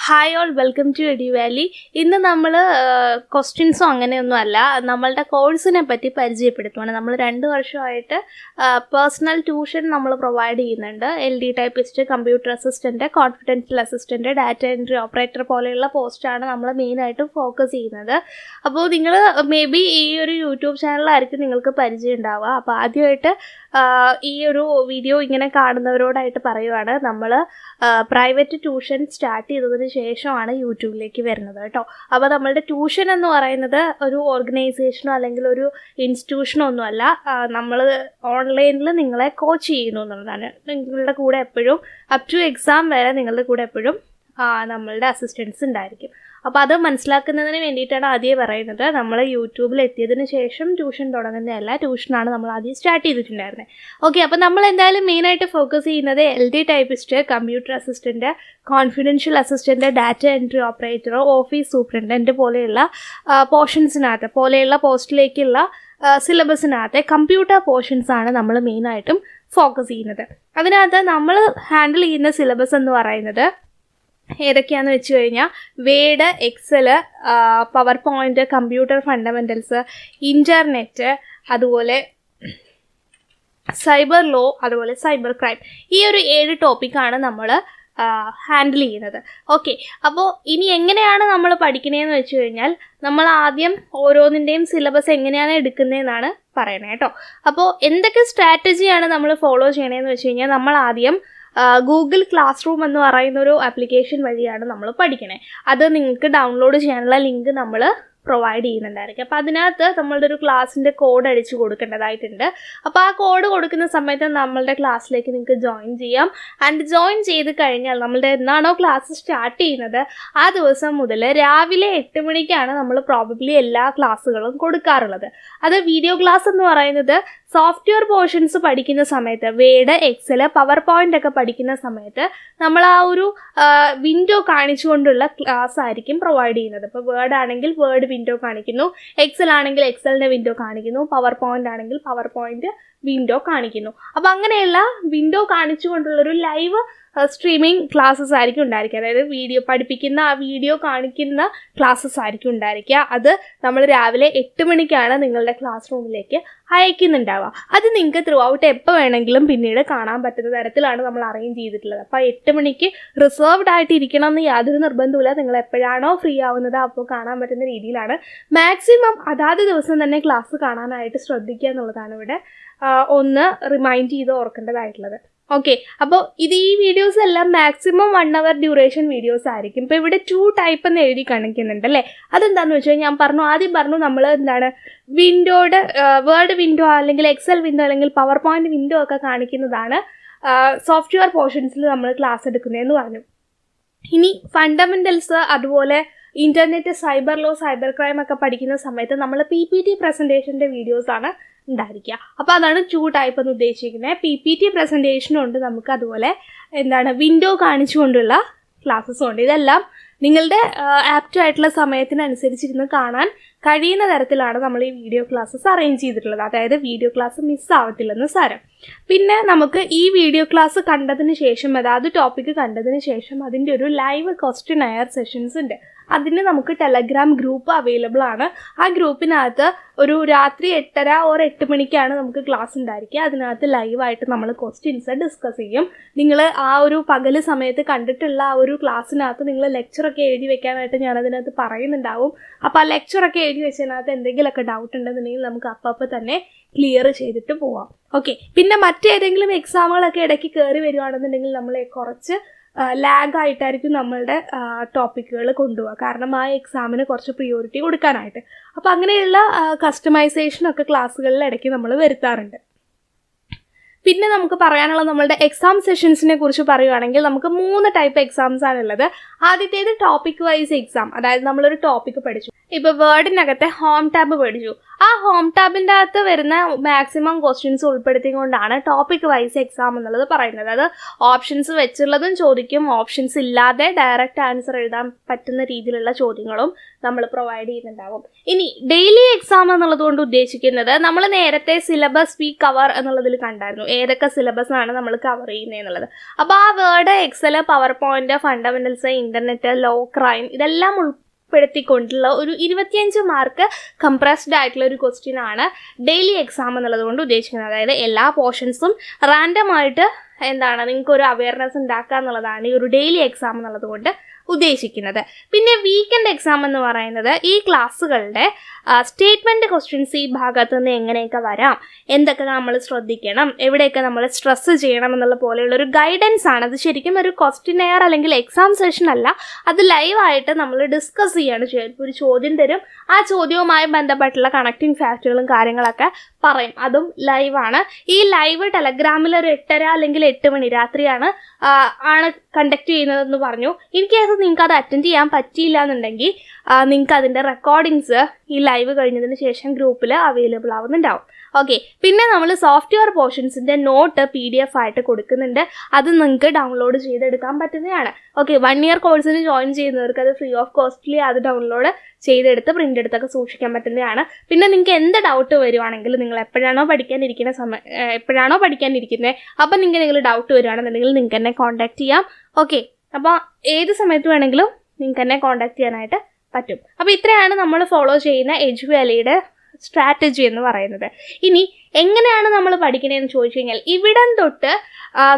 Hi all, welcome to Eduvalley. ഇന്ന് നമ്മൾ ക്വസ്റ്റ്യൻസോ അങ്ങനെയൊന്നും അല്ല, നമ്മളുടെ കോഴ്സിനെ പറ്റി പരിചയപ്പെടുത്തുവാണ്. നമ്മൾ 2 വർഷമായിട്ട് പേഴ്സണൽ ട്യൂഷൻ നമ്മൾ പ്രൊവൈഡ് ചെയ്യുന്നുണ്ട്. LD Typist, computer assistant, confidential assistant, data entry operator പോലെയുള്ള പോസ്റ്റാണ് നമ്മൾ മെയിനായിട്ട് ഫോക്കസ് ചെയ്യുന്നത്. അപ്പോൾ നിങ്ങൾ മേ ബി ഈ ഒരു യൂട്യൂബ് ചാനലായിരിക്കും നിങ്ങൾക്ക് പരിചയം ഉണ്ടാവുക. അപ്പോൾ ആദ്യമായിട്ട് ഈ ഒരു വീഡിയോ ഇങ്ങനെ കാണുന്നവരോടായിട്ട് പറയുവാണ്, നമ്മൾ പ്രൈവറ്റ് ട്യൂഷൻ സ്റ്റാർട്ട് ചെയ്തതിന് ശേഷമാണ് യൂട്യൂബിലേക്ക് വരുന്നത് കേട്ടോ. അപ്പോൾ നമ്മളുടെ ട്യൂഷൻ എന്ന് പറയുന്നത് ഒരു ഓർഗനൈസേഷനോ അല്ലെങ്കിൽ ഒരു ഇൻസ്റ്റിറ്റ്യൂഷനോ ഒന്നുമല്ല. നമ്മൾ ഓൺലൈനിൽ നിങ്ങളെ കോച്ച് ചെയ്യുന്നു എന്നുള്ളതാണ്. നിങ്ങളുടെ കൂടെ എപ്പോഴും അപ് ടു എക്സാം വരെ നിങ്ങളുടെ കൂടെ എപ്പോഴും നമ്മളുടെ അസിസ്റ്റൻസ് ഉണ്ടായിരിക്കും. അപ്പോൾ അത് മനസ്സിലാക്കുന്നതിന് വേണ്ടിയിട്ടാണ് ആദ്യം പറയുന്നത്. നമ്മൾ യൂട്യൂബിൽ എത്തിയതിന് ശേഷം ട്യൂഷൻ തുടങ്ങുന്നതല്ല, ട്യൂഷനാണ് നമ്മൾ ആദ്യം സ്റ്റാർട്ട് ചെയ്തിട്ടുണ്ടായിരുന്നത്. ഓക്കെ, അപ്പോൾ നമ്മൾ എന്തായാലും മെയിനായിട്ട് ഫോക്കസ് ചെയ്യുന്നത് LD Typist, computer assistant, confidential assistant, data entry operator, office superintendent പോലെയുള്ള പോലെയുള്ള പോസ്റ്റിലേക്കുള്ള സിലബസിനകത്തെ കമ്പ്യൂട്ടർ പോർഷൻസാണ് നമ്മൾ മെയിനായിട്ടും ഫോക്കസ് ചെയ്യുന്നത്. അതിനകത്ത് നമ്മൾ ഹാൻഡിൽ ചെയ്യുന്ന സിലബസ് എന്ന് പറയുന്നത് ഏതൊക്കെയാണെന്ന് വെച്ച് കഴിഞ്ഞാൽ Word, Excel, PowerPoint, computer fundamentals, internet, അതുപോലെ സൈബർ ലോ, അതുപോലെ സൈബർ ക്രൈം. ഈ ഒരു 7 ടോപ്പിക്കാണ് നമ്മൾ ഹാൻഡിൽ ചെയ്യുന്നത്. ഓക്കെ, അപ്പോൾ ഇനി എങ്ങനെയാണ് നമ്മൾ പഠിക്കണതെന്ന് വെച്ച് കഴിഞ്ഞാൽ നമ്മൾ ആദ്യം ഓരോന്നിൻ്റെയും സിലബസ് എങ്ങനെയാണ് എടുക്കുന്നതെന്നാണ് പറയണേ കേട്ടോ. അപ്പോൾ എന്തൊക്കെ സ്ട്രാറ്റജിയാണ് നമ്മൾ ഫോളോ ചെയ്യണതെന്ന് വെച്ച് കഴിഞ്ഞാൽ നമ്മൾ ആദ്യം ഗൂഗിൾ ക്ലാസ് റൂം എന്ന് പറയുന്ന ഒരു ആപ്ലിക്കേഷൻ വഴിയാണ് നമ്മൾ പഠിക്കണേ. അത് നിങ്ങൾക്ക് ഡൗൺലോഡ് ചെയ്യാനുള്ള ലിങ്ക് നമ്മൾ പ്രൊവൈഡ് ചെയ്യുന്നുണ്ടായിരിക്കും. അപ്പോൾ അതിനകത്ത് നമ്മളുടെ ഒരു ക്ലാസ്സിൻ്റെ കോഡ് അടിച്ച് കൊടുക്കേണ്ടതായിട്ടുണ്ട്. അപ്പോൾ ആ കോഡ് കൊടുക്കുന്ന സമയത്ത് നമ്മളുടെ ക്ലാസ്സിലേക്ക് നിങ്ങൾക്ക് ജോയിൻ ചെയ്യാം. ആൻഡ് ജോയിൻ ചെയ്ത് കഴിഞ്ഞാൽ നമ്മളുടെ എന്നാണോ ക്ലാസ് സ്റ്റാർട്ട് ചെയ്യുന്നത് ആ ദിവസം മുതൽ രാവിലെ 8 മണിക്കാണ് നമ്മൾ പ്രോബബ്ലി എല്ലാ ക്ലാസ്സുകളും കൊടുക്കാറുള്ളത്. അത് വീഡിയോ ക്ലാസ് എന്ന് പറയുന്നത് സോഫ്റ്റ്വെയർ പോർഷൻസ് പഠിക്കുന്ന സമയത്ത്, വേഡ്, എക്സൽ, പവർ പോയിൻ്റ് ഒക്കെ പഠിക്കുന്ന സമയത്ത് നമ്മൾ ആ ഒരു വിൻഡോ കാണിച്ചുകൊണ്ടുള്ള ക്ലാസ് ആയിരിക്കും പ്രൊവൈഡ് ചെയ്യുന്നത്. ഇപ്പോൾ വേർഡ് ആണെങ്കിൽ വേർഡ് വിൻഡോ കാണിക്കുന്നു, എക്സൽ ആണെങ്കിൽ എക്സലിൻ്റെ വിൻഡോ കാണിക്കുന്നു, പവർ പോയിൻ്റ് ആണെങ്കിൽ പവർ പോയിൻ്റ് വിൻഡോ കാണിക്കുന്നു. അപ്പോൾ അങ്ങനെയുള്ള വിൻഡോ കാണിച്ചുകൊണ്ടുള്ളൊരു ലൈവ് സ്ട്രീമിംഗ് ക്ലാസ്സസ് ആയിരിക്കും ഉണ്ടായിരിക്കുക. അതായത് വീഡിയോ പഠിപ്പിക്കുന്ന ആ വീഡിയോ കാണിക്കുന്ന ക്ലാസ്സസ് ആയിരിക്കും ഉണ്ടായിരിക്കുക. അത് നമ്മൾ രാവിലെ 8 മണിക്കാണ് നിങ്ങളുടെ ക്ലാസ് റൂമിലേക്ക് അയക്കുന്നുണ്ടാവുക. അത് നിങ്ങൾക്ക് ത്രൂ ഔട്ട് എപ്പോൾ വേണമെങ്കിലും പിന്നീട് കാണാൻ പറ്റുന്ന തരത്തിലാണ് നമ്മൾ അറേഞ്ച് ചെയ്തിട്ടുള്ളത്. അപ്പോൾ 8 മണിക്ക് റിസർവ്ഡ് ആയിട്ട് ഇരിക്കണം എന്ന് യാതൊരു നിർബന്ധമില്ല. നിങ്ങൾ എപ്പോഴാണോ ഫ്രീ ആവുന്നത് അപ്പോൾ കാണാൻ പറ്റുന്ന രീതിയിലാണ്. മാക്സിമം അതാത് ദിവസം തന്നെ ക്ലാസ് കാണാനായിട്ട് ശ്രദ്ധിക്കുക എന്നുള്ളതാണ് ഇവിടെ ഒന്ന് റിമൈൻഡ് ചെയ്ത് ഓർക്കേണ്ടതായിട്ടുള്ളത്. ഓക്കെ, അപ്പോൾ ഈ വീഡിയോസ് എല്ലാം മാക്സിമം 1 hour ഡ്യൂറേഷൻ വീഡിയോസ് ആയിരിക്കും. ഇപ്പോൾ ഇവിടെ 2 ടൈപ്പ് എന്ന് എഴുതി കാണിക്കുന്നുണ്ട് അല്ലേ. അതെന്താണെന്ന് വെച്ചാൽ ഞാൻ ആദ്യം പറഞ്ഞു നമ്മൾ എന്താണ് വിൻഡോയുടെ വേർഡ് വിൻഡോ അല്ലെങ്കിൽ എക്സൽ വിൻഡോ അല്ലെങ്കിൽ പവർ പോയിന്റ് വിൻഡോ ഒക്കെ കാണിക്കുന്നതാണ് സോഫ്റ്റ്വെയർ പോർഷൻസിൽ നമ്മൾ ക്ലാസ് എടുക്കുന്നതെന്ന് പറഞ്ഞു. ഇനി ഫണ്ടമെൻ്റൽസ്, അതുപോലെ internet, cyber law, cyber crime ഒക്കെ പഠിക്കുന്ന സമയത്ത് നമ്മൾ PPT പ്രസൻറ്റേഷൻ്റെ വീഡിയോസാണ് ഉണ്ടായിരിക്കുക. അപ്പോൾ അതാണ് 2 ടൈപ്പ് എന്ന് ഉദ്ദേശിക്കുന്നത്. PPT പ്രസൻറ്റേഷനും ഉണ്ട് നമുക്ക്, അതുപോലെ വിൻഡോ കാണിച്ചുകൊണ്ടുള്ള ക്ലാസ്സസും ഉണ്ട്. ഇതെല്ലാം നിങ്ങളുടെ ആപ്റ്റായിട്ടുള്ള സമയത്തിനനുസരിച്ചിരുന്ന് കാണാൻ കഴിയുന്ന തരത്തിലാണ് നമ്മൾ ഈ വീഡിയോ ക്ലാസ്സസ് അറേഞ്ച് ചെയ്തിട്ടുള്ളത്. അതായത് വീഡിയോ ക്ലാസ് മിസ്സാവത്തില്ലെന്ന് സാരം. പിന്നെ നമുക്ക് ഈ വീഡിയോ ക്ലാസ് കണ്ടതിന് ശേഷം, അതായത് ടോപ്പിക്ക് കണ്ടതിന് ശേഷം അതിൻ്റെ ഒരു ലൈവ് ക്വസ്റ്റ്യൻ എയർ സെഷൻസ് ഉണ്ട്. അതിന് നമുക്ക് ടെലഗ്രാം ഗ്രൂപ്പ് അവൈലബിൾ ആണ്. ആ ഗ്രൂപ്പിനകത്ത് ഒരു രാത്രി 8:30 or 8 മണിക്കാണ് നമുക്ക് ക്ലാസ് ഉണ്ടായിരിക്കുക. അതിനകത്ത് ലൈവായിട്ട് നമ്മൾ ക്വസ്റ്റ്യൻസ് ഡിസ്കസ് ചെയ്യും. നിങ്ങൾ ആ ഒരു പകൽ സമയത്ത് കണ്ടിട്ടുള്ള ആ ഒരു ക്ലാസ്സിനകത്ത് നിങ്ങൾ ലെക്ചറൊക്കെ എഴുതി വെക്കാനായിട്ട് ഞാനതിനകത്ത് പറയുന്നുണ്ടാവും. അപ്പോൾ ആ ലെക്ചറൊക്കെ എഴുതി വെച്ചതിനകത്ത് എന്തെങ്കിലുമൊക്കെ ഡൗട്ട് ഉണ്ടെന്നുണ്ടെങ്കിൽ നമുക്ക് അപ്പോൾ തന്നെ ക്ലിയർ ചെയ്തിട്ട് പോവാം. ഓക്കെ, പിന്നെ മറ്റേതെങ്കിലും എക്സാമുകളൊക്കെ ഇടയ്ക്ക് കയറി വരുവാണെന്നുണ്ടെങ്കിൽ നമ്മൾ കുറച്ച് ലാഗായിട്ടായിരിക്കും നമ്മളുടെ ടോപ്പിക്കുകൾ കൊണ്ടുപോകുക. കാരണം ആ എക്സാമിന് കുറച്ച് പ്രിയോറിറ്റി കൊടുക്കാനായിട്ട്. അപ്പോൾ അങ്ങനെയുള്ള കസ്റ്റമൈസേഷനൊക്കെ ക്ലാസ്സുകളിൽ ഇടയ്ക്ക് നമ്മൾ വരുത്താറുണ്ട്. പിന്നെ നമുക്ക് പറയാനുള്ള നമ്മളുടെ എക്സാം സെഷൻസിനെ കുറിച്ച് പറയുകയാണെങ്കിൽ നമുക്ക് 3 ടൈപ്പ് എക്സാംസ് ആണുള്ളത്. ആദ്യത്തേത് ടോപ്പിക് വൈസ് എക്സാം, അതായത് നമ്മളൊരു ടോപ്പിക്ക് പഠിച്ചു. ഇപ്പോൾ വേർഡിനകത്തെ ഹോം ടാബ് പഠിച്ചു. ആ ഹോം ടാബിൻ്റെ അകത്ത് വരുന്ന മാക്സിമം ക്വസ്റ്റ്യൻസ് ഉൾപ്പെടുത്തിക്കൊണ്ടാണ് ടോപ്പിക് വൈസ് എക്സാം എന്നുള്ളത് പറയുന്നത്. അത് ഓപ്ഷൻസ് വെച്ചുള്ളതും ചോദിക്കും, ഓപ്ഷൻസ് ഇല്ലാതെ ഡയറക്റ്റ് ആൻസർ എഴുതാൻ പറ്റുന്ന രീതിയിലുള്ള ചോദ്യങ്ങളും നമ്മൾ പ്രൊവൈഡ് ചെയ്യുന്നുണ്ടാവും. ഇനി ഡെയിലി എക്സാം എന്നുള്ളത് കൊണ്ട് ഉദ്ദേശിക്കുന്നത് നമ്മൾ നേരത്തെ സിലബസ് വി കവർ എന്നുള്ളതിൽ കണ്ടായിരുന്നു, ഏതൊക്കെ സിലബസ് ആണ് നമ്മൾ കവർ ചെയ്യുന്നത് എന്നുള്ളത്. അപ്പോൾ ആ Word, Excel, PowerPoint, fundamentals, internet, law, crime ഇതെല്ലാം ഉൾപ്പെടുത്തിക്കൊണ്ടുള്ള ഒരു 25 മാർക്ക് കംപ്രസ്ഡ് ആയിട്ടുള്ള ഒരു ക്വസ്റ്റ്യൻ ആണ് ഡെയിലി എക്സാം എന്നുള്ളത് കൊണ്ട് ഉദ്ദേശിക്കുന്നത്. അതായത് എല്ലാ പോർഷൻസും റാൻഡമായിട്ട് നിങ്ങൾക്കൊരു അവയർനെസ് ഉണ്ടാക്കുക എന്നുള്ളതാണ് ഈ ഒരു ഡെയിലി എക്സാം എന്നുള്ളത് കൊണ്ട് ഉദ്ദേശിക്കുന്നത്. പിന്നെ വീക്കെൻഡ് എക്സാം എന്ന് പറയുന്നത് ഈ ക്ലാസ്സുകളുടെ സ്റ്റേറ്റ്മെൻറ്റ് ക്വസ്റ്റ്യൻസ് ഈ ഭാഗത്തു നിന്ന് എങ്ങനെയൊക്കെ വരാം, എന്തൊക്കെ നമ്മൾ ശ്രദ്ധിക്കണം, എവിടെയൊക്കെ നമ്മൾ സ്ട്രെസ് ചെയ്യണം എന്നുള്ള പോലെയുള്ളൊരു ഗൈഡൻസ് ആണ്. അത് ശരിക്കും ഒരു ക്വസ്റ്റ്യനെയർ അല്ലെങ്കിൽ എക്സാം സെഷൻ അല്ല, അത് ലൈവായിട്ട് നമ്മൾ ഡിസ്കസ് ചെയ്യാണ് ചെയ്യുന്നത്. ഒരു ചോദ്യം തരും, ആ ചോദ്യവുമായി ബന്ധപ്പെട്ടുള്ള കണക്റ്റിംഗ് ഫാക്റ്റുകളും കാര്യങ്ങളൊക്കെ പറയും, അതും ലൈവാണ്. ഈ ലൈവ് ടെലഗ്രാമിൽ ഒരു 8:30 അല്ലെങ്കിൽ 8 മണി രാത്രിയാണ് കണ്ടക്ട് ചെയ്യുന്നതെന്ന് പറഞ്ഞു. ഇൻ കേസ് നിങ്ങൾക്ക് അത് അറ്റൻഡ് ചെയ്യാൻ പറ്റിയില്ല എന്നുണ്ടെങ്കിൽ നിങ്ങൾക്ക് അതിൻ്റെ റെക്കോർഡിങ്സ് ഈ ലൈവ് കഴിഞ്ഞതിന് ശേഷം ഗ്രൂപ്പിൽ അവൈലബിൾ ആവുന്നുണ്ടാവും. ഓക്കെ, പിന്നെ നമ്മൾ സോഫ്റ്റ്വെയർ പോർഷൻസിൻ്റെ നോട്ട് PDF ആയിട്ട് കൊടുക്കുന്നുണ്ട്. അത് നിങ്ങൾക്ക് ഡൗൺലോഡ് ചെയ്തെടുക്കാൻ പറ്റുന്നതാണ്. ഓക്കെ, 1 ഇയർ കോഴ്സിന് ജോയിൻ ചെയ്യുന്നവർക്ക് അത് ഫ്രീ ഓഫ് കോസ്റ്റ്ലി അത് ഡൗൺലോഡ് ചെയ്തെടുത്ത് പ്രിൻ്റ് എടുത്തൊക്കെ സൂക്ഷിക്കാൻ പറ്റുന്നതാണ്. പിന്നെ നിങ്ങൾക്ക് എന്ത് ഡൗട്ട് വരുവാണെങ്കിൽ നിങ്ങൾ എപ്പോഴാണോ പഠിക്കാനിരിക്കുന്നത് അപ്പം നിങ്ങൾ ഡൗട്ട് വരുവാണെന്നുണ്ടെങ്കിൽ നിങ്ങൾക്ക് എന്നെ കോൺടാക്ട് ചെയ്യാം. ഓക്കെ, അപ്പോൾ ഏത് സമയത്ത് വേണമെങ്കിലും നിങ്ങൾക്ക് എന്നെ കോൺടാക്ട് ചെയ്യാനായിട്ട് പറ്റും. അപ്പോൾ ഇത്രയാണ് നമ്മൾ ഫോളോ ചെയ്യുന്ന എഡുവാലിയുടെ സ്ട്രാറ്റജി എന്ന് പറയുന്നത്. ഇനി എങ്ങനെയാണ് നമ്മൾ പഠിക്കണതെന്ന് ചോദിച്ചു കഴിഞ്ഞാൽ, ഇവിടം തൊട്ട്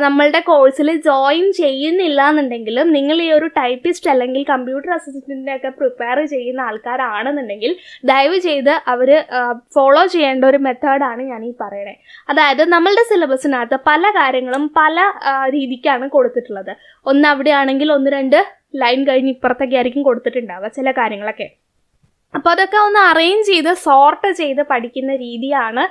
നമ്മളുടെ കോഴ്സിൽ ജോയിൻ ചെയ്യുന്നില്ല എന്നുണ്ടെങ്കിലും നിങ്ങൾ ഈ ഒരു ടൈപ്പിസ്റ്റ് അല്ലെങ്കിൽ കമ്പ്യൂട്ടർ അസിസ്റ്റൻറ്റിൻ്റെ ഒക്കെ പ്രിപ്പയർ ചെയ്യുന്ന ആൾക്കാരാണെന്നുണ്ടെങ്കിൽ ദയവ് ചെയ്ത് അവർ ഫോളോ ചെയ്യേണ്ട ഒരു മെത്തേഡാണ് ഞാൻ ഈ പറയണേ. അതായത് നമ്മളുടെ സിലബസിനകത്ത് പല കാര്യങ്ങളും പല രീതിക്കാണ് കൊടുത്തിട്ടുള്ളത്. ഒന്ന് അവിടെയാണെങ്കിൽ 1-2 ലൈൻ കഴിഞ്ഞ് ഇപ്പുറത്തൊക്കെ ആയിരിക്കും കൊടുത്തിട്ടുണ്ടാവുക ചില കാര്യങ്ങളൊക്കെ. അപ്പോൾ അതൊക്കെ ഒന്ന് അറേഞ്ച് ചെയ്ത് സോർട്ട് ചെയ്ത് പഠിക്കുന്ന രീതിയാണ്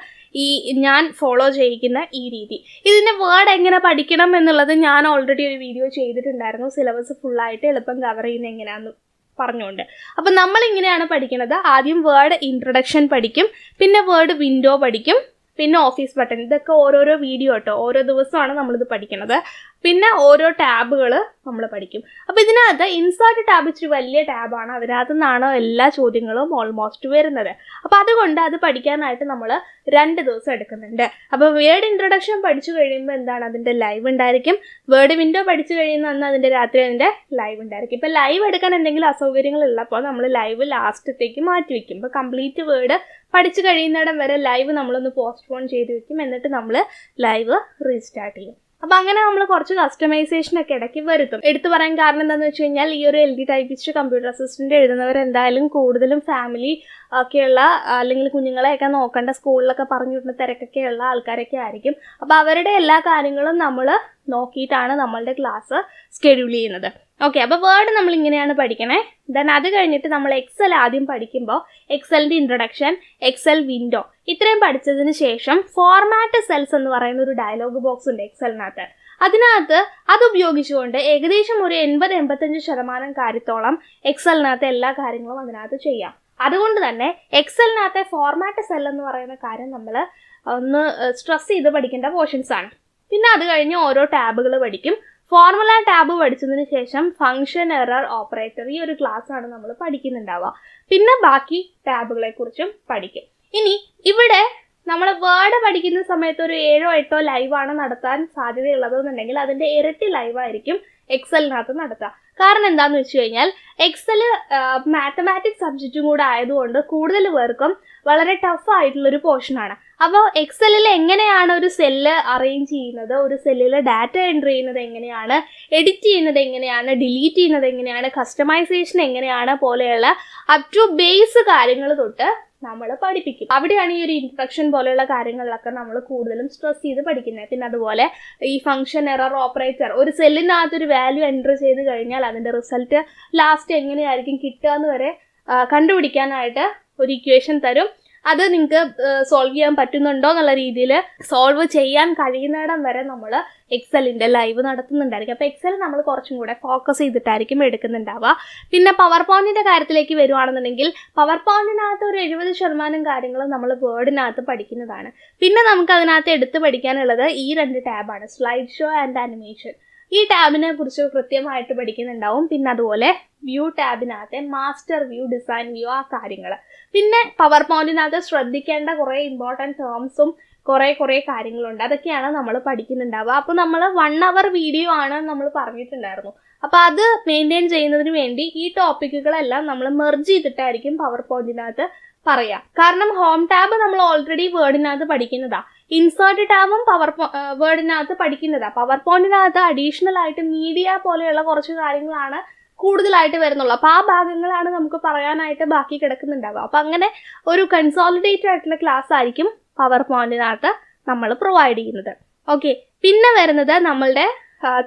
ഈ ഞാൻ ഫോളോ ചെയ്യിക്കുന്ന ഈ രീതി. ഇതിൻ്റെ വേർഡ് എങ്ങനെ പഠിക്കണം എന്നുള്ളത് ഞാൻ ഓൾറെഡി ഒരു വീഡിയോ ചെയ്തിട്ടുണ്ടായിരുന്നു, സിലബസ് ഫുള്ളായിട്ട് എളുപ്പം കവർ ചെയ്യുന്നത് എങ്ങനെയാണെന്ന് പറഞ്ഞുകൊണ്ട്. അപ്പം നമ്മളിങ്ങനെയാണ് പഠിക്കുന്നത്. ആദ്യം വേർഡ് ഇൻട്രൊഡക്ഷൻ പഠിക്കും, പിന്നെ വേർഡ് വിൻഡോ പഠിക്കും, പിന്നെ ഓഫീസ് ബട്ടൺ. ഇതൊക്കെ ഓരോരോ വീഡിയോ കേട്ടോ, ഓരോ ദിവസമാണ് നമ്മളിത് പഠിക്കുന്നത്. പിന്നെ ഓരോ ടാബുകൾ നമ്മൾ പഠിക്കും. അപ്പോൾ ഇതിനകത്ത് ഇൻസേർട്ട് ടാബ് ഇച്ചിരി വലിയ ടാബാണ്, അതിനകത്തു നിന്നാണ് എല്ലാ ചോദ്യങ്ങളും ഓൾമോസ്റ്റ് വരുന്നത്. അപ്പോൾ അതുകൊണ്ട് അത് പഠിക്കാനായിട്ട് നമ്മൾ 2 ദിവസം എടുക്കുന്നുണ്ട്. അപ്പോൾ വേർഡ് ഇൻട്രൊഡക്ഷൻ പഠിച്ചു കഴിയുമ്പോൾ അതിൻ്റെ ലൈവ് ഉണ്ടായിരിക്കും. വേർഡ് വിൻഡോ പഠിച്ചു കഴിയുന്ന അന്ന് അതിൻ്റെ രാത്രി അതിൻ്റെ ലൈവ് ഉണ്ടായിരിക്കും. ഇപ്പോൾ ലൈവ് എടുക്കാൻ എന്തെങ്കിലും അസൗകര്യങ്ങളുള്ളപ്പോൾ നമ്മൾ ലൈവ് ലാസ്റ്റത്തേക്ക് മാറ്റി വയ്ക്കും. ഇപ്പോൾ കംപ്ലീറ്റ് വേർഡ് പഠിച്ചു കഴിയുന്നിടം വരെ ലൈവ് നമ്മളൊന്ന് പോസ്റ്റ്പോൺ ചെയ്ത് വെക്കും, എന്നിട്ട് നമ്മൾ ലൈവ് റീസ്റ്റാർട്ട് ചെയ്യും. അപ്പോൾ അങ്ങനെ നമ്മൾ കുറച്ച് കസ്റ്റമൈസേഷനൊക്കെ ഇടയ്ക്ക് വരുത്തും. എടുത്തു പറയാൻ കാരണം എന്താണെന്ന് വെച്ച് കഴിഞ്ഞാൽ, ഈ ഒരു LD ടൈപ്പിസ്റ്റ് കമ്പ്യൂട്ടർ അസിസ്റ്റൻ്റ് എഴുതുന്നവർ എന്തായാലും കൂടുതലും ഫാമിലി ഒക്കെയുള്ള അല്ലെങ്കിൽ കുഞ്ഞുങ്ങളെയൊക്കെ നോക്കേണ്ട സ്കൂളിലൊക്കെ പറഞ്ഞു വിടുന്ന തിരക്കൊക്കെയുള്ള ആൾക്കാരൊക്കെ ആയിരിക്കും. അപ്പോൾ അവരുടെ എല്ലാ കാര്യങ്ങളും നമ്മൾ നോക്കിയിട്ടാണ് നമ്മളുടെ ക്ലാസ് സ്കെഡ്യൂൾ ചെയ്യുന്നത്. ഓക്കെ, അപ്പോൾ വേർഡ് നമ്മൾ ഇങ്ങനെയാണ് പഠിക്കണേ. ദെൻ അത് കഴിഞ്ഞിട്ട് നമ്മൾ എക്സൽ ആദ്യം പഠിക്കുമ്പോൾ എക്സലിൻ്റെ ഇൻട്രൊഡക്ഷൻ, എക്സൽ വിൻഡോ ഇത്രയും പഠിച്ചതിന് ശേഷം ഫോർമാറ്റ് സെൽസ് എന്ന് പറയുന്ന ഒരു ഡയലോഗ് ബോക്സ് ഉണ്ട് എക്സലിനകത്ത്. അതിനകത്ത് അത് ഉപയോഗിച്ചുകൊണ്ട് ഏകദേശം ഒരു 80-85% കാര്യത്തോളം എക്സലിനകത്ത് എല്ലാ കാര്യങ്ങളും അതിനകത്ത് ചെയ്യാം. അതുകൊണ്ട് തന്നെ എക്സലിനകത്തെ ഫോർമാറ്റ് സെൽ എന്ന് പറയുന്ന കാര്യം നമ്മൾ ഒന്ന് സ്ട്രെസ് ചെയ്ത് പഠിക്കേണ്ട പോർഷൻസ് ആണ്. പിന്നെ അത് കഴിഞ്ഞ് ഓരോ ടാബുകൾ പഠിക്കും. ഫോർമുല ടാബ് പഠിച്ചതിന് ശേഷം ഫംഗ്ഷൻ, എറർ, ഓപ്പറേറ്റർ ഈ ഒരു ക്ലാസ്സാണ് നമ്മൾ പഠിക്കുന്നുണ്ടാവുക. പിന്നെ ബാക്കി ടാബുകളെ കുറിച്ചും പഠിക്കും. ഇനി ഇവിടെ നമ്മൾ വേർഡ് പഠിക്കുന്ന സമയത്ത് ഒരു 7-8 ലൈവാണ് നടത്താൻ സാധ്യതയുള്ളതെന്നുണ്ടെങ്കിൽ അതിൻ്റെ ഇരട്ടി ലൈവായിരിക്കും എക്സലിനകത്ത് നടത്തുക. കാരണം എന്താണെന്ന് വെച്ച് കഴിഞ്ഞാൽ എക്സൽ മാത്തമാറ്റിക്സ് സബ്ജക്റ്റും കൂടെ ആയതുകൊണ്ട് കൂടുതൽ പേർക്കും വളരെ ടഫ് ആയിട്ടുള്ളൊരു പോർഷനാണ്. അപ്പോൾ എക്സലിൽ എങ്ങനെയാണ് ഒരു സെല്ല് അറേഞ്ച് ചെയ്യുന്നത്, ഒരു സെല്ലിൽ ഡാറ്റ എൻട്രി ചെയ്യുന്നത് എങ്ങനെയാണ്, എഡിറ്റ് ചെയ്യുന്നത് എങ്ങനെയാണ്, ഡിലീറ്റ് ചെയ്യുന്നത് എങ്ങനെയാണ്, കസ്റ്റമൈസേഷൻ എങ്ങനെയാണ് പോലെയുള്ള അപ് ടു ബേസ് കാര്യങ്ങൾ തൊട്ട് നമ്മൾ പഠിപ്പിക്കും. അവിടെയാണ് ഈ ഒരു ഇൻട്രൊഡക്ഷൻ പോലെയുള്ള കാര്യങ്ങളിലൊക്കെ നമ്മൾ കൂടുതലും സ്ട്രെസ് ചെയ്ത് പഠിക്കുന്നത്. പിന്നെ അതുപോലെ ഈ ഫംഗ്ഷൻ, എറർ, ഓപ്പറേറ്റർ, ഒരു സെല്ലിനകത്തൊരു വാല്യൂ എൻട്രി ചെയ്ത് കഴിഞ്ഞാൽ അതിൻ്റെ റിസൾട്ട് ലാസ്റ്റ് എങ്ങനെയായിരിക്കും കിട്ടുക എന്ന് വരെ കണ്ടുപിടിക്കാനായിട്ട് ഒരു ഇക്വേഷൻ തരും. അത് നിങ്ങൾക്ക് സോൾവ് ചെയ്യാൻ പറ്റുന്നുണ്ടോ എന്നുള്ള രീതിയിൽ സോൾവ് ചെയ്യാൻ കഴിയുന്നിടം വരെ നമ്മൾ എക്സലിൻ്റെ ലൈവ് നടത്തുന്നുണ്ടായിരിക്കും. അപ്പോൾ എക്സൽ നമ്മൾ കുറച്ചും കൂടെ ഫോക്കസ് ചെയ്തിട്ടായിരിക്കും എടുക്കുന്നുണ്ടാവുക. പിന്നെ പവർ പോയിന്റിൻ്റെ കാര്യത്തിലേക്ക് വരുവാണെന്നുണ്ടെങ്കിൽ പവർ പോയിന്റിനകത്ത് ഒരു 70% കാര്യങ്ങൾ നമ്മൾ വേർഡിനകത്ത് പഠിക്കുന്നതാണ്. പിന്നെ നമുക്ക് അതിനകത്ത് എടുത്ത് പഠിക്കാനുള്ളത് ഈ 2 ടാബാണ്, സ്ലൈഡ് ഷോ ആൻഡ് ആനിമേഷൻ. ഈ ടാബിനെ കുറിച്ച് കൃത്യമായിട്ട് പഠിക്കുന്നുണ്ടാവും. പിന്നെ അതുപോലെ വ്യൂ ടാബിനകത്തെ മാസ്റ്റർ വ്യൂ, ഡിസൈൻ വ്യൂ, ആ കാര്യങ്ങൾ. പിന്നെ പവർ പോയിന്റിനകത്ത് ശ്രദ്ധിക്കേണ്ട കുറേ ഇമ്പോർട്ടൻറ്റ് ടേംസും കുറേ കാര്യങ്ങളുണ്ട്. അതൊക്കെയാണ് നമ്മൾ പഠിക്കുന്നുണ്ടാവുക. അപ്പോൾ നമ്മൾ 1 hour വീഡിയോ ആണ് നമ്മൾ പറഞ്ഞിട്ടുണ്ടായിരുന്നു. അപ്പോൾ അത് മെയിൻറ്റെയിൻ ചെയ്യുന്നതിന് വേണ്ടി ഈ ടോപ്പിക്കുകളെല്ലാം നമ്മൾ മെർജ് ചെയ്തിട്ടായിരിക്കും പവർ പോയിന്റിനകത്ത് പറയാം. കാരണം ഹോം ടാബ് നമ്മൾ ഓൾറെഡി വേർഡിനകത്ത് പഠിക്കുന്നതാണ്. ഇൻസേർട്ട് ടാബും വേർഡിനകത്ത് പഠിക്കുന്നതാണ്. പവർ പോയിന്റിനകത്ത് അഡീഷണൽ ആയിട്ട് മീഡിയ പോലെയുള്ള കുറച്ച് കാര്യങ്ങളാണ് കൂടുതലായിട്ട് വരുന്നുള്ളൂ. അപ്പോൾ ആ ഭാഗങ്ങളാണ് നമുക്ക് പറയാനായിട്ട് ബാക്കി കിടക്കുന്നുണ്ടാവുക. അപ്പോൾ അങ്ങനെ ഒരു കൺസോളിഡേറ്റഡ് ആയിട്ടുള്ള ക്ലാസ് ആയിരിക്കും പവർ പോയിന്റിനകത്ത് നമ്മൾ പ്രൊവൈഡ് ചെയ്യുന്നത്. ഓക്കെ, പിന്നെ വരുന്നത് നമ്മളുടെ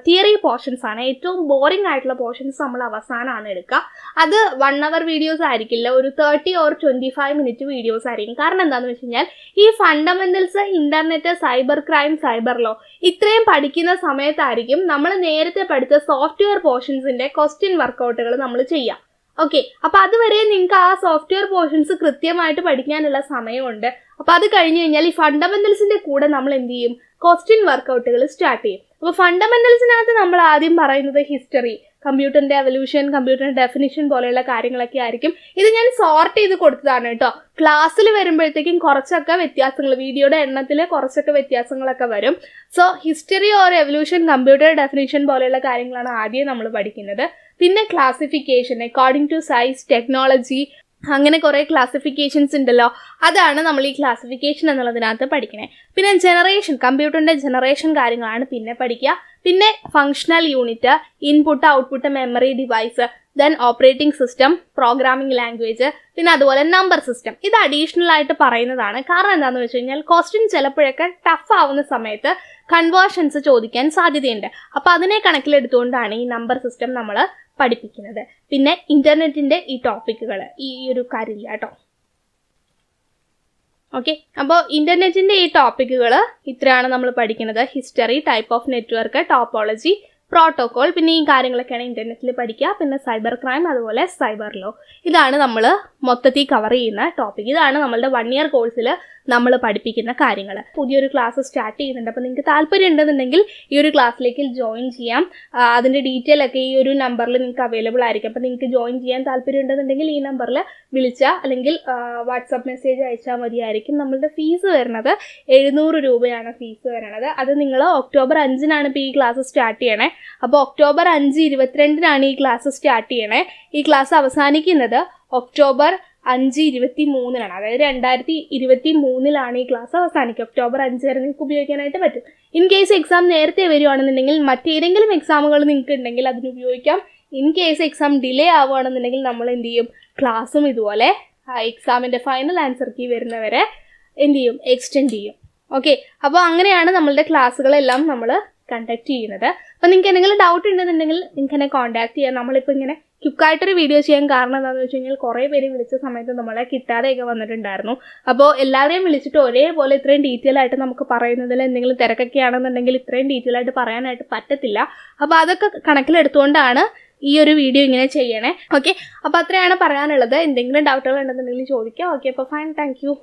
തിയറി പോർഷൻസ് ആണ്. ഏറ്റവും ബോറിംഗ് ആയിട്ടുള്ള പോർഷൻസ് നമ്മൾ അവസാനമാണ് എടുക്കുക. അത് 1 hour വീഡിയോസ് ആയിരിക്കില്ല, ഒരു 30 or 25 minute വീഡിയോസ് ആയിരിക്കും. കാരണം എന്താണെന്ന് വെച്ച് കഴിഞ്ഞാൽ ഈ fundamentals, internet, cyber crime, cyber law ഇത്രയും പഠിക്കുന്ന സമയത്തായിരിക്കും നമ്മൾ നേരത്തെ പഠിച്ച സോഫ്റ്റ്വെയർ പോർഷൻസിന്റെ ക്വസ്റ്റ്യൻ വർക്കൗട്ടുകൾ നമ്മൾ ചെയ്യുക. ഓക്കെ, അപ്പോൾ അതുവരെ നിങ്ങൾക്ക് ആ സോഫ്റ്റ്വെയർ പോർഷൻസ് കൃത്യമായിട്ട് പഠിക്കാനുള്ള സമയമുണ്ട്. അപ്പോൾ അത് കഴിഞ്ഞ് കഴിഞ്ഞാൽ ഈ ഫണ്ടമെന്റൽസിന്റെ കൂടെ നമ്മൾ എന്ത് ചെയ്യും, ക്വസ്റ്റ്യൻ വർക്കൗട്ടുകൾ സ്റ്റാർട്ട് ചെയ്യും. അപ്പോൾ ഫണ്ടമെന്റൽസിനകത്ത് നമ്മൾ ആദ്യം പറയുന്നത് ഹിസ്റ്ററി, കമ്പ്യൂട്ടറിന്റെ എവല്യൂഷൻ, കമ്പ്യൂട്ടറിന്റെ ഡെഫിനിഷൻ പോലെയുള്ള കാര്യങ്ങളൊക്കെ ആയിരിക്കും. ഇത് ഞാൻ സോർട്ട് ചെയ്ത് കൊടുത്തതാണ് കേട്ടോ. ക്ലാസ്സിൽ വരുമ്പോഴത്തേക്കും കുറച്ചൊക്കെ വ്യത്യാസങ്ങൾ, വീഡിയോയുടെ എണ്ണത്തിൽ കുറച്ചൊക്കെ വ്യത്യാസങ്ങളൊക്കെ വരും. So history or evolution, computer definition പോലെയുള്ള കാര്യങ്ങളാണ് ആദ്യം നമ്മൾ പഠിക്കുന്നത്. പിന്നെ classification according to size, technology, അങ്ങനെ കുറേ ക്ലാസിഫിക്കേഷൻസ് ഉണ്ടല്ലോ, അതാണ് നമ്മൾ ഈ ക്ലാസിഫിക്കേഷൻ എന്നുള്ളതിനകത്ത് പഠിക്കണേ. പിന്നെ ജനറേഷൻ, കമ്പ്യൂട്ടറിൻ്റെ ജനറേഷൻ കാര്യങ്ങളാണ് പിന്നെ പഠിക്കുക. പിന്നെ functional unit, input output, memory device, then operating system, programming language, പിന്നെ അതുപോലെ നമ്പർ സിസ്റ്റം. ഇത് അഡീഷണൽ ആയിട്ട് പറയുന്നതാണ്. കാരണം എന്താണെന്ന് വെച്ച് കഴിഞ്ഞാൽ ക്വസ്റ്റ്യൻ ചിലപ്പോഴൊക്കെ ടഫ് ആവുന്ന സമയത്ത് കൺവേർഷൻസ് ചോദിക്കാൻ സാധ്യതയുണ്ട്. അപ്പോൾ അതിനെ കണക്കിലെടുത്തുകൊണ്ടാണ് ഈ നമ്പർ സിസ്റ്റം നമ്മൾ പഠിപ്പിക്കുന്നത്. പിന്നെ ഇന്റർനെറ്റിന്റെ ഈ ടോപ്പിക്കുകൾ, ഈ ഒരു കാര്യമില്ല കേട്ടോ. ഓക്കെ, അപ്പോൾ ഇന്റർനെറ്റിന്റെ ഈ ടോപ്പിക്കുകൾ ഇത്രയാണ് നമ്മൾ പഠിക്കുന്നത്. History, type of network, topology, protocol, പിന്നെ ഈ കാര്യങ്ങളൊക്കെയാണ് ഇന്റർനെറ്റിൽ പഠിക്കുക. പിന്നെ സൈബർ ക്രൈം, അതുപോലെ സൈബർ ലോ. ഇതാണ് നമ്മൾ മൊത്തത്തിൽ കവർ ചെയ്യുന്ന ടോപ്പിക്. ഇതാണ് നമ്മളുടെ 1 year കോഴ്സിൽ നമ്മൾ പഠിപ്പിക്കുന്ന കാര്യങ്ങൾ. പുതിയൊരു ക്ലാസ് സ്റ്റാർട്ട് ചെയ്യുന്നുണ്ട്. അപ്പോൾ നിങ്ങൾക്ക് താല്പര്യം ഉണ്ടെന്നുണ്ടെങ്കിൽ ഈ ഒരു ക്ലാസ്സിലേക്ക് ജോയിൻ ചെയ്യാം. അതിൻ്റെ ഡീറ്റെയിൽ ഒക്കെ ഈ ഒരു നമ്പറിൽ നിങ്ങൾക്ക് അവൈലബിൾ ആയിരിക്കും. അപ്പോൾ നിങ്ങൾക്ക് ജോയിൻ ചെയ്യാൻ താല്പര്യം ഉണ്ടെന്നുണ്ടെങ്കിൽ ഈ നമ്പറിൽ വിളിച്ചാൽ അല്ലെങ്കിൽ വാട്സപ്പ് മെസ്സേജ് അയച്ചാൽ മതിയായിരിക്കും. നമ്മളുടെ ഫീസ് വരുന്നത് 700 രൂപയാണ് ഫീസ് വരുന്നത്. അത് നിങ്ങൾ October 5-നാണ് ഇപ്പോൾ ഈ ക്ലാസ് സ്റ്റാർട്ട് ചെയ്യണേ. അപ്പോൾ October 5, 22-നാണ് ഈ ക്ലാസ് സ്റ്റാർട്ട് ചെയ്യണേ. ഈ ക്ലാസ് അവസാനിക്കുന്നത് October 5, 23-നാണ്. അതായത് 2023-ലാണ് ഈ ക്ലാസ് അവസാനിക്കുക. October 5 വരെ നിങ്ങൾക്ക് ഉപയോഗിക്കാനായിട്ട് പറ്റും. ഇൻ കേസ് എക്സാം നേരത്തെ വരുവാണെന്നുണ്ടെങ്കിൽ മറ്റേതെങ്കിലും എക്സാമുകൾ നിങ്ങൾക്ക് ഉണ്ടെങ്കിൽ അതിന് ഉപയോഗിക്കാം. ഇൻ കേസ് എക്സാം ഡിലേ ആവുകയാണെന്നുണ്ടെങ്കിൽ നമ്മൾ എന്ത് ചെയ്യും, ക്ലാസ്സും ഇതുപോലെ എക്സാമിൻ്റെ ഫൈനൽ ആൻസർ കീ വരുന്നവരെ എന്ത് ചെയ്യും, എക്സ്റ്റെൻഡ് ചെയ്യും. ഓക്കെ, അപ്പോൾ അങ്ങനെയാണ് നമ്മളുടെ ക്ലാസ്സുകളെല്ലാം നമ്മൾ കണ്ടക്ട് ചെയ്യുന്നത്. അപ്പോൾ നിങ്ങൾക്ക് എന്തെങ്കിലും ഡൗട്ട് ഉണ്ടെന്നുണ്ടെങ്കിൽ നിങ്ങൾക്ക് എന്നെ കോൺടാക്ട് ചെയ്യാം. നമ്മളിപ്പോൾ ഇങ്ങനെ ക്വിക്കായിട്ടൊരു വീഡിയോ ചെയ്യാൻ കാരണം എന്താണെന്ന് വെച്ച് കഴിഞ്ഞാൽ കുറേ പേര് വിളിച്ച സമയത്ത് നമ്മളെ കിട്ടാതെയൊക്കെ വന്നിട്ടുണ്ടായിരുന്നു. അപ്പോൾ എല്ലാവരെയും വിളിച്ചിട്ട് ഒരേപോലെ ഇത്രയും ഡീറ്റെയിൽ ആയിട്ട് നമുക്ക് പറയുന്നതിൽ എന്തെങ്കിലും തിരക്കൊക്കെ ആണെന്നുണ്ടെങ്കിൽ ഇത്രയും ഡീറ്റെയിൽ ആയിട്ട് പറയാനായിട്ട് പറ്റത്തില്ല. അപ്പോൾ അതൊക്കെ കണക്കിലെടുത്തുകൊണ്ടാണ് ഈ ഒരു വീഡിയോ ഇങ്ങനെ ചെയ്യണേ. ഓക്കെ, അപ്പോൾ അത്രയാണ് പറയാനുള്ളത്. എന്തെങ്കിലും ഡൗട്ടുകൾ ഉണ്ടെന്നുണ്ടെങ്കിൽ ചോദിക്കാം. ഓക്കെ, അപ്പോൾ ഫൈൻ, താങ്ക് യു.